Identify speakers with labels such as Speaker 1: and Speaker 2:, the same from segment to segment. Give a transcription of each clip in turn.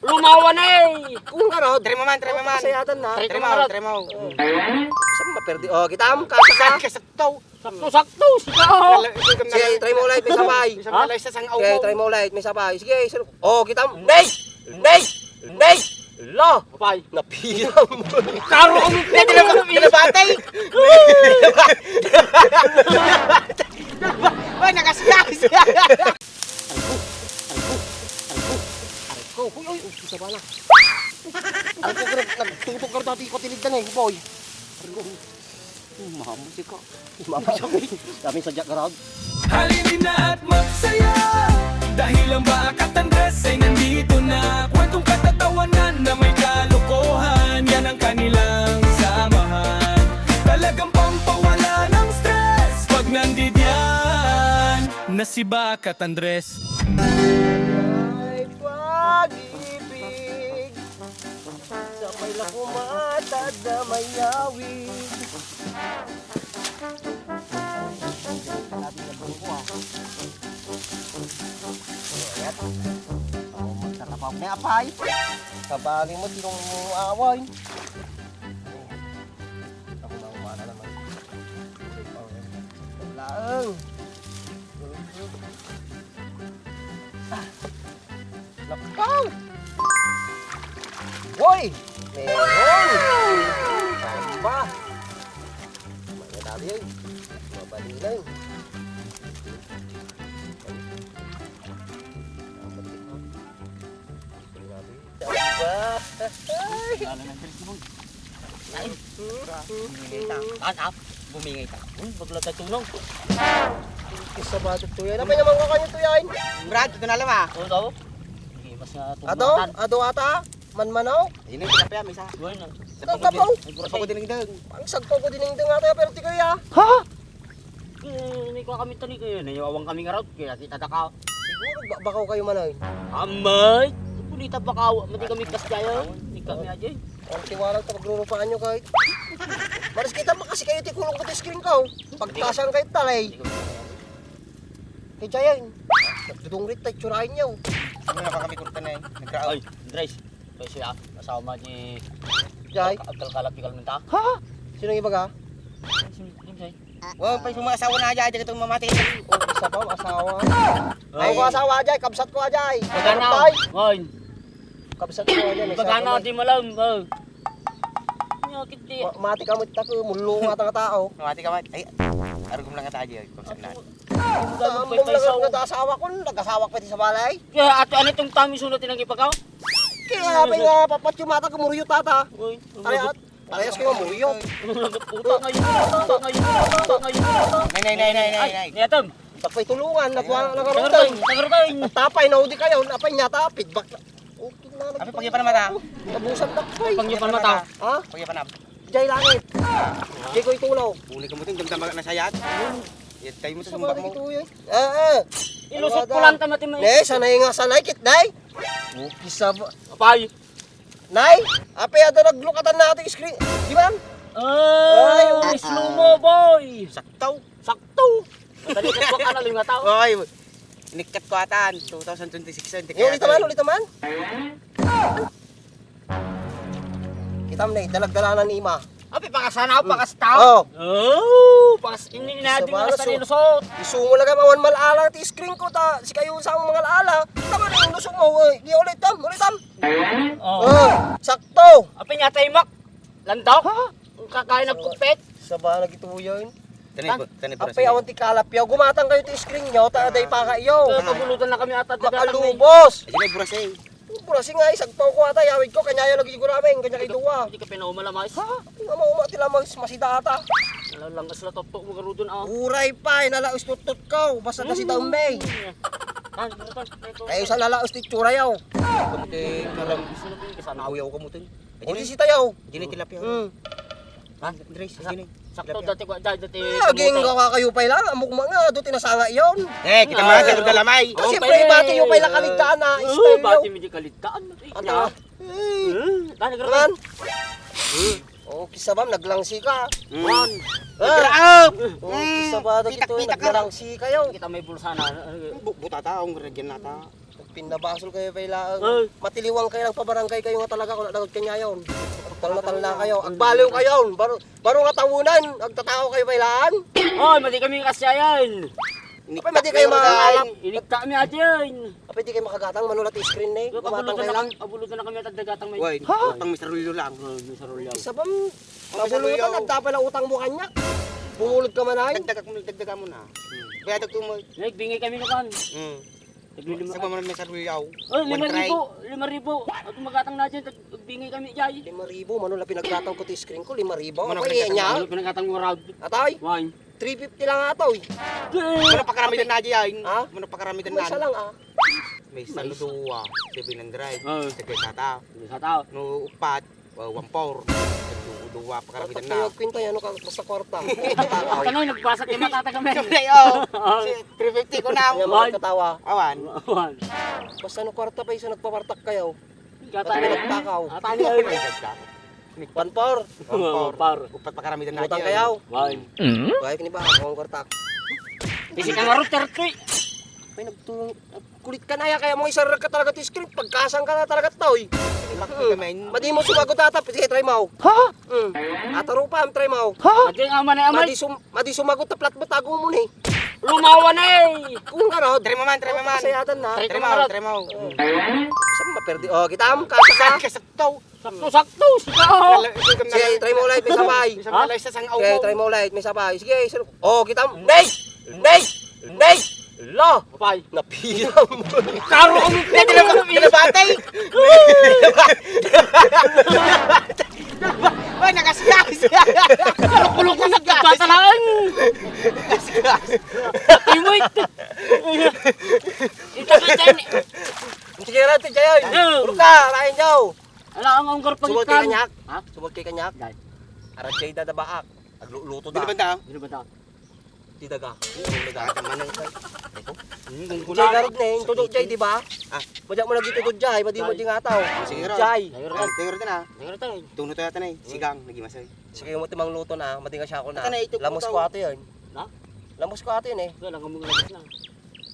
Speaker 1: Lumawa na eh.
Speaker 2: Kung ano,
Speaker 3: Try mo man.
Speaker 2: kasayatan na.
Speaker 3: Try mo.
Speaker 2: Saan maperdi? Oh, kita mo, kasa ka.
Speaker 3: Sakto.
Speaker 1: Sakto, sigaw.
Speaker 2: Sige, try mo ulit, may sabay.
Speaker 3: Isang malay sa sang
Speaker 2: Sige, try mo ulit, may sabay. Sige, oh, kita mo. Nay! Lo!
Speaker 1: Apay.
Speaker 2: Napila mo.
Speaker 1: Karo kami
Speaker 3: Dinabatay. Ay, nakasigas.
Speaker 2: Uy, isa ba na? Ang nagtutok ka dati ko tiligdan eh, boy.
Speaker 1: Mamusik ka.
Speaker 2: Dami sa Jack Garag.
Speaker 4: Halinin na at magsaya dahil ang Bakat Andres ay nandito na. Kwentong katatawanan na may kalokohan, yan ang kanilang samahan. Talagang pampawala ng stress pag nandidyan na si Bakat Andres.
Speaker 2: Ay, pag-ibig sabay lang kumatad na may awig. Magtatapaw na apay. Kabagay mo, tinong away. Ako na umana naman. Laang. Nakaw! Woy! Meron! Tamba! Mga dali yun. Mabali na yun.
Speaker 1: Bumingay ka. Bagla tayo tunong.
Speaker 2: Isa ba ito tuyan? Apa naman ka kanya tuyan?
Speaker 3: Brad, ito na lang ah.
Speaker 1: Oo daw. Sige, mas na
Speaker 2: Ado? Ado ata? Manmanaw?
Speaker 3: Yun yung kinapya, may isa.
Speaker 1: Gawin na.
Speaker 2: Nagkapaw?
Speaker 3: Sa ko dinigdag.
Speaker 2: Ang sagpaw ko dinindang ata pero ti kuya.
Speaker 1: Ha? Hindi ko kami tani kayo. Nayawang kami nga raw. Kaya kita takaw.
Speaker 2: Siguro bakaw kayo manay.
Speaker 1: Amay! Pulita bakaw. Mati kami kasyayo. Hindi kami aja.
Speaker 2: Ang tiwarang ito maglulupaan nyo kahit. Maris kita ba kasi kayo tikulong ko ti screen ko. Pagtasan kayo talay. Kaya dyan. Nagdudungrit tayo tsurahin nyo.
Speaker 3: Ano na kami kurta na eh. Nag-crowd.
Speaker 1: Ay, Andres. Kaya siya. Kasama di...
Speaker 2: Jay.
Speaker 1: Agkal-kalap-ikal minta.
Speaker 2: Ha? Sino yung iba ka?
Speaker 3: Wow, pa yung mga asawa na dyan, dyan itong mamati.
Speaker 2: Oh, isa pa, asawa.
Speaker 3: Ay.
Speaker 2: Ako ko asawa, Jay. Kabsat ko, Jay.
Speaker 1: Bagana.
Speaker 2: Tay.
Speaker 1: Ngayon.
Speaker 2: Kabsat ko, Jay.
Speaker 1: Bagana di malam. Nyakit di.
Speaker 2: Mati ka mo ito, mulo nga tanga tao.
Speaker 3: Mamati ka man. Ay, argum lang nga tayo. Kung saan na.
Speaker 2: Ang lang nag-asawa ko, nag-asawa ko pati sa balay.
Speaker 1: Kaya ato ano itong tami sunod tinang ipagaw?
Speaker 2: Kaya may nga papatyumata ko muriyo tata.
Speaker 1: Uy.
Speaker 2: Ay, parehas kayo muriyo.
Speaker 1: Puta ngayon. Puta ngayon.
Speaker 3: Nay.
Speaker 1: Niyatom.
Speaker 2: Pagpay tulungan, nagwala na
Speaker 1: Tagarutay.
Speaker 2: karoon.
Speaker 1: Tagarutay.
Speaker 2: Tapay na udi kayo, napay niya ta, feedback na. Okay na.
Speaker 3: Api, pagyapan na mata.
Speaker 2: Nabusan na ko.
Speaker 1: Pangyapan mata.
Speaker 2: Ha?
Speaker 3: Pagyapan na.
Speaker 2: Jay langit. Jay ko itulaw.
Speaker 3: Uli ka mo ito, damdam na sayat. Yan tayo mo sa
Speaker 2: Sa
Speaker 3: sumbak
Speaker 2: mga
Speaker 3: mo.
Speaker 2: ito yun.
Speaker 1: Ilusot ko lang tamati mo.
Speaker 2: Ne, sanay nga sanay kit, nay. Okay sa...
Speaker 1: Apay.
Speaker 2: Nay, apay ada naglukatan na ating screen. Di ba?
Speaker 1: Ay, slow mo boy.
Speaker 3: Sakto.
Speaker 1: Sakto. Dali ko ka na lima tao.
Speaker 3: Oy, nikat ko atan. 2026 yun.
Speaker 2: Ulit naman. Kitam na, dalagdalanan ni Ima.
Speaker 1: Api pakasana ako pakastaw.
Speaker 2: Oh.
Speaker 1: Oh, pakas ini natin
Speaker 2: Sa
Speaker 1: mga
Speaker 2: balas,
Speaker 1: sa nilusot.
Speaker 2: Isungo lang mawan malala ti screen ko ta. Si kayo sa mga alaala. Tama na yung lusok mo. Di ulit tam.
Speaker 1: Oh.
Speaker 2: Sakto.
Speaker 1: Api niya tayo mak. Landaw. Kakain ng kupet.
Speaker 2: Sa balag ito yun.
Speaker 3: Tanay po.
Speaker 2: Apay awan ti kalapyaw. Gumatang kayo ti screen nyo. Taday pa kayo.
Speaker 1: Pabulutan na kami ata.
Speaker 2: Makalubos.
Speaker 3: Ayun ay buras eh.
Speaker 2: Pura si nga isagpaw ko ata. Yawid ko. Kanya lagi siguro namin. Kanya kay duwa.
Speaker 1: Hindi ka pinaumalamais.
Speaker 2: Ha? Nga maumati lamang masida ata.
Speaker 1: Nalalangas na topok mo karudon ah.
Speaker 2: Uray pa. Nalaos tutut ko. Basta na si Daumbay. Kayo sa lalaos ti tsura yaw.
Speaker 3: Kamuti kalam.
Speaker 1: Sana
Speaker 3: Awiyaw kamuti.
Speaker 2: Uli si tayaw.
Speaker 3: Dini tilapia.
Speaker 1: Ha?
Speaker 3: Andres, dini.
Speaker 1: Sakto dati ko dati.
Speaker 2: Aging kakayupay lang. Amok mga. Doon tinasanga yon.
Speaker 3: Kita mga sa dalamay.
Speaker 2: Siyempre, bati yung pay lakaligtaan na. Style yaw.
Speaker 1: Bati medyo kalitaan.
Speaker 2: Ano?
Speaker 1: Dani
Speaker 2: Man. Oh, kisa ba? Naglangsi ka.
Speaker 1: Man.
Speaker 2: Ah! Oh, kisa ba? Dito naglalangsi kayo.
Speaker 1: Kita may bulsa na.
Speaker 3: Buta ta, ang regyan nata.
Speaker 2: Pinabasol kayo pailaan.
Speaker 1: Ay.
Speaker 2: Matiliwang kayo ng pabarangay kayo nga talaga kung nagod kanya yon. Tal na kayo. Agbaliw kayo. Baro nga tawunan. Agtatao kayo pailaan.
Speaker 1: Oy, madi kami kasyayan.
Speaker 2: Apay madi kayo makaalam.
Speaker 1: Inikta kami ati yun.
Speaker 2: Apay di kayo makagatang manulat screen na eh. Gumatang kayo lang.
Speaker 1: Abulutan na kami at dagatang may.
Speaker 3: Uy, utang Mr. Rulyo lang.
Speaker 1: May sarulyaw.
Speaker 2: Isa bang mabulutan nagtapal ang utang mo kanya. Bumulod ka man ay.
Speaker 3: Dagdaga mo na. Kaya dagtumo.
Speaker 1: Nagbingay kami naman. Naglilima.
Speaker 3: Sa mga Mr. Rulyo.
Speaker 1: Oh, 5,000. 5,000. At magatang na dyan, nagbingay kami dyan.
Speaker 2: 5,000 manulat pinaggatang ko ti screen ko 5,000.
Speaker 3: Mano,
Speaker 2: Apay niya.
Speaker 1: Ano pinagatang mo round?
Speaker 2: Atay.
Speaker 1: Wine.
Speaker 2: 350 lang ato eh.
Speaker 3: Mano pakaramidan na dyan.
Speaker 2: Ha?
Speaker 3: Mano pakaramidan
Speaker 2: May
Speaker 3: na.
Speaker 2: isa lang ah.
Speaker 3: May saluduwa. 700.
Speaker 1: Oh.
Speaker 3: Tagay sata.
Speaker 1: Hindi sa tao.
Speaker 3: No upat. 1,400. Saluduwa pakaramidan na.
Speaker 2: Kayo kwinta yan ka basta kwarta.
Speaker 1: Kanoy, nagbasa kayo matata kami.
Speaker 3: Kaya oh. 350 ko na.
Speaker 2: Yan mga katawa.
Speaker 3: Awan.
Speaker 1: Wine.
Speaker 2: Basta no kwarta pa isa nagpapartak kayo.
Speaker 1: Gata
Speaker 2: Pinagtakaw.
Speaker 1: Atali ay.
Speaker 2: One por.
Speaker 1: Par.
Speaker 3: Upat pakaramidan na.
Speaker 2: Utang kayo.
Speaker 1: Wine.
Speaker 2: Baik ni ba ako ang kwarta.
Speaker 1: Bisi ka nga router tuy.
Speaker 2: May nagtulong. Kulit ka na ya kaya mo isarag ka talaga ti script. Pagkasang ka na talaga taoy. Madi mo sumagot ata. Sige, try mo. Ha? Ataro pa, try mo.
Speaker 1: Adi nga man ay amay.
Speaker 2: Madi sumagot ta plat mo tago mo ni.
Speaker 1: Lumawan eh.
Speaker 2: Kung ano,
Speaker 3: Try mo man.
Speaker 2: kasayatan na.
Speaker 1: Try
Speaker 3: Try
Speaker 1: ko
Speaker 3: mo.
Speaker 1: na
Speaker 3: Try mo.
Speaker 2: Saan maperdi? Oh, kita am kasa ka.
Speaker 3: Kasaktaw.
Speaker 1: Sakto-sakto. Sikaw.
Speaker 2: Sige, try mo ulit, may sabay.
Speaker 3: Isang malay sa sang
Speaker 2: Okay,
Speaker 3: aumo.
Speaker 2: try mo ulit, may sabay. Sige, oh, kita am. Nay! Nay! Nay! La!
Speaker 1: Apay.
Speaker 2: Napila mo.
Speaker 1: Karo kami.
Speaker 3: Dinabatay. Ay, nakasigas.
Speaker 1: Kulok na nagkatalaan. Iwit. Ito dyan.
Speaker 2: Sige na, ito dyan. Puro ka, rain daw.
Speaker 1: Ala ang anggar
Speaker 2: Subot kay
Speaker 1: pangitan.
Speaker 2: kanyak.
Speaker 1: Ha?
Speaker 2: Subot kay kanyak.
Speaker 1: Dahil.
Speaker 2: Arat kay dadabaak. Agluto
Speaker 3: Di
Speaker 2: da.
Speaker 3: ba ta?
Speaker 1: Dino ba ta?
Speaker 2: Di daga.
Speaker 3: Tama na ito.
Speaker 2: Jay garod na yung tudok jay, di ba?
Speaker 3: Ah.
Speaker 2: Madyak mo lagi tudok jay, madi mo di nga tao.
Speaker 3: Sige ro.
Speaker 2: Jay.
Speaker 3: Tingor na.
Speaker 1: Dino ta.
Speaker 3: Tuno to yata na eh. Sigang, nagimasay.
Speaker 2: Sige mo timang luto na, madi nga siya ako na.
Speaker 3: Ito na, ito,
Speaker 2: Lamos
Speaker 3: putaw.
Speaker 2: ko ato yun.
Speaker 1: Na?
Speaker 2: Lamos ko ato yun eh.
Speaker 1: Wala kang mga labas na.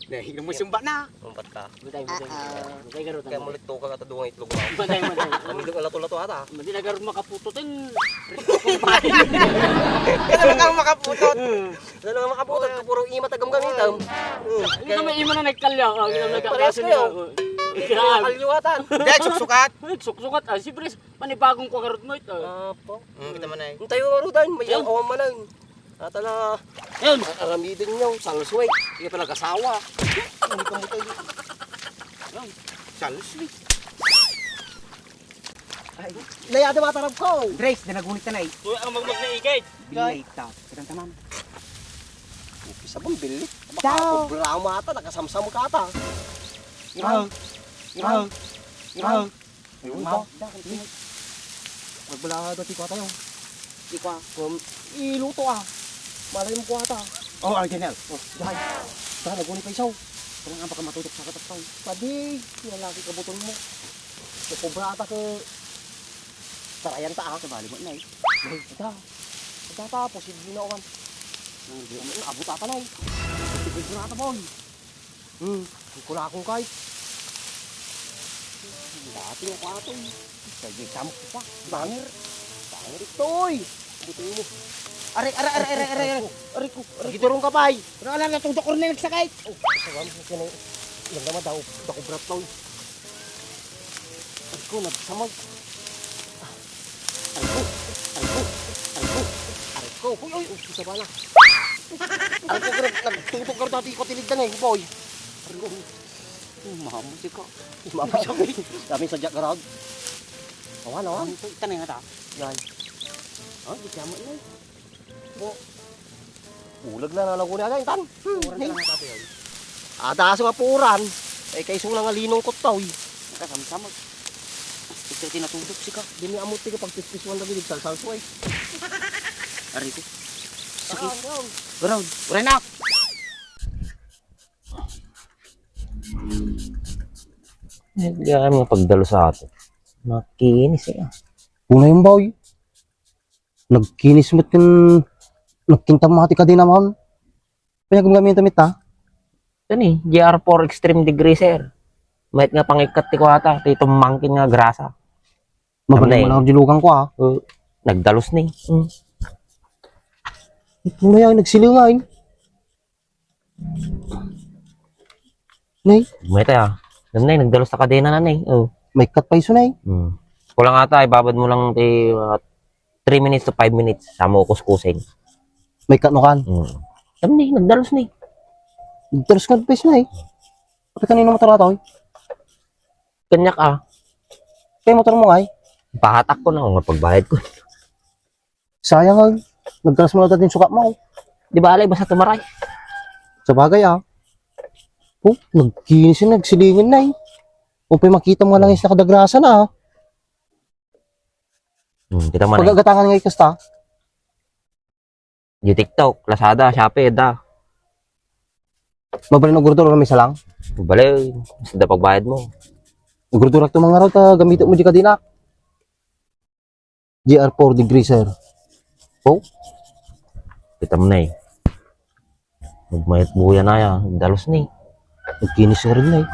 Speaker 3: Dahil mo sumba na.
Speaker 2: Umpat ka.
Speaker 1: Matay. Matay garot.
Speaker 2: Kaya mulit to ka katadungan itlog mo.
Speaker 1: Matay.
Speaker 2: Hindi ko lato-lato ata.
Speaker 1: Madi na garot makapututin.
Speaker 3: Kaya naman kang makaputot.
Speaker 2: Ano nga makaputot ko puro ima tagam gamitam.
Speaker 1: Hindi kami ima na nagkalya.
Speaker 2: Parehas kayo. Kalyuatan.
Speaker 3: Dahil suksukat.
Speaker 1: Sukat-sukat. Si Bres, panibagong ko garot mo ito.
Speaker 2: Apo.
Speaker 3: Kita mo na eh.
Speaker 2: Tayo nga rudan, may
Speaker 1: Yun.
Speaker 2: awang manan. Ata na
Speaker 1: Yun.
Speaker 2: aramidin nyo, salsway. Hindi pa nag-asawa. Hindi ka mo tayo.
Speaker 3: Salswi.
Speaker 2: Layada matarap ko.
Speaker 3: Grace, dinagunit na eh.
Speaker 1: Uy, ang magmag na igay.
Speaker 3: Bilay ta. Kadang tamam.
Speaker 2: Isa bang bilit?
Speaker 3: Ciao.
Speaker 2: Baka brama ata, nakasamsam ka ata.
Speaker 3: Iraw. Iraw. Iraw.
Speaker 2: Ayun ba? Magbala dati ko tayo.
Speaker 3: Ikwa.
Speaker 2: Iluto ah. Malay mo ko ata.
Speaker 3: Oh, original.
Speaker 2: Oh, dahay. Saan nagunit pa isaw?
Speaker 3: Kailangan nga baka matutok sa kataktaw.
Speaker 2: Padi, nalaki ka buton mo. Kukubra ata ke... Sarayan ta ah.
Speaker 3: Sabali mo na eh.
Speaker 2: Ita. Ita ta, posible na owan. Abot ata na eh. Posible na ata boy. Kula akong kahit. Dati ako ato eh. Kaya samok ko pa. Bangir. Bangir ito eh. Butin mo.
Speaker 3: Are ko.
Speaker 2: Giturong ka pa eh.
Speaker 3: Pero ala na tong dokor na nagsakay.
Speaker 2: Oh, sawam ko kaya yung naman daw. Dakubrat to eh. Ako, nagsamag. Arko. Uy, isa ba na? Arko, nagtutok ka dati ko tiligdan eh, boy. Arko.
Speaker 3: Mahamusik ka.
Speaker 2: Mapasok eh. Dami sa Jack Garag. Awan.
Speaker 3: Tanay nga ta.
Speaker 2: Yan.
Speaker 3: Oh, di kamo na.
Speaker 2: Ulag na nalagunin agad. Tan.
Speaker 3: Oras na nga tayo.
Speaker 2: Adaso nga puran. Eh, kay sung nga linong ko tao eh.
Speaker 3: Kasama-sama. Ito tinatudok si ka.
Speaker 2: Dini amot ka pag pispisuan na bilig salsal-sal eh.
Speaker 3: Ari ko.
Speaker 2: Sakit.
Speaker 3: Ground. Renak.
Speaker 5: Hindi kami pagdalo sa ato. Makinis eh.
Speaker 2: Una yung boy. Nagkinis mo't yung nagkintamati ka din naman. Kaya kung gamit damit ha?
Speaker 5: Ito ni, GR4 Extreme Degree, sir. Mahit nga pangikat ti ko ata. Ti tumangkin nga grasa.
Speaker 2: Mabalik mo lang ang dilugan ko ha.
Speaker 5: Nagdalos ni.
Speaker 2: Ito na yan, nagsilingay. Nay,
Speaker 5: Mahit ah. Nanay, nagdalos sa kadena nanay.
Speaker 2: may cut pa iso nay.
Speaker 5: Kulang ata, ibabad mo lang ti 3 minutes to 5 minutes. Sama ko kuskusin.
Speaker 2: May cut no kan.
Speaker 5: Sabi ni, nagdalos ni.
Speaker 2: Terus ka pa iso nay. Kapag kanino motor ato?
Speaker 5: Kanyak ah.
Speaker 2: Kaya motor mo ay.
Speaker 5: Pahatak ko na kung pagbayad ko.
Speaker 2: Sayang ay. Nagkalas mo na dating sukat mo.
Speaker 5: Di ba alay, basta tumaray.
Speaker 2: Sa bagay ah. Oh, nagkinis yun, nagsilingin na eh. O pa makita mo nga lang is nakadagrasa na ah.
Speaker 5: Kita man eh.
Speaker 2: Pagagatangan nga ikasta.
Speaker 5: Yung TikTok, Lazada, Shopee, da.
Speaker 2: Mabalin ang gurdura may salang.
Speaker 5: Balay, basta pagbayad mo.
Speaker 2: Gurdura ito mga raw ta, gamitin mo di ka dinak. GR4 degree sir. Oh,
Speaker 5: Kita mo na eh. Magmayat buya na yan. Dalos ni.
Speaker 2: nagkinis na rin na eh.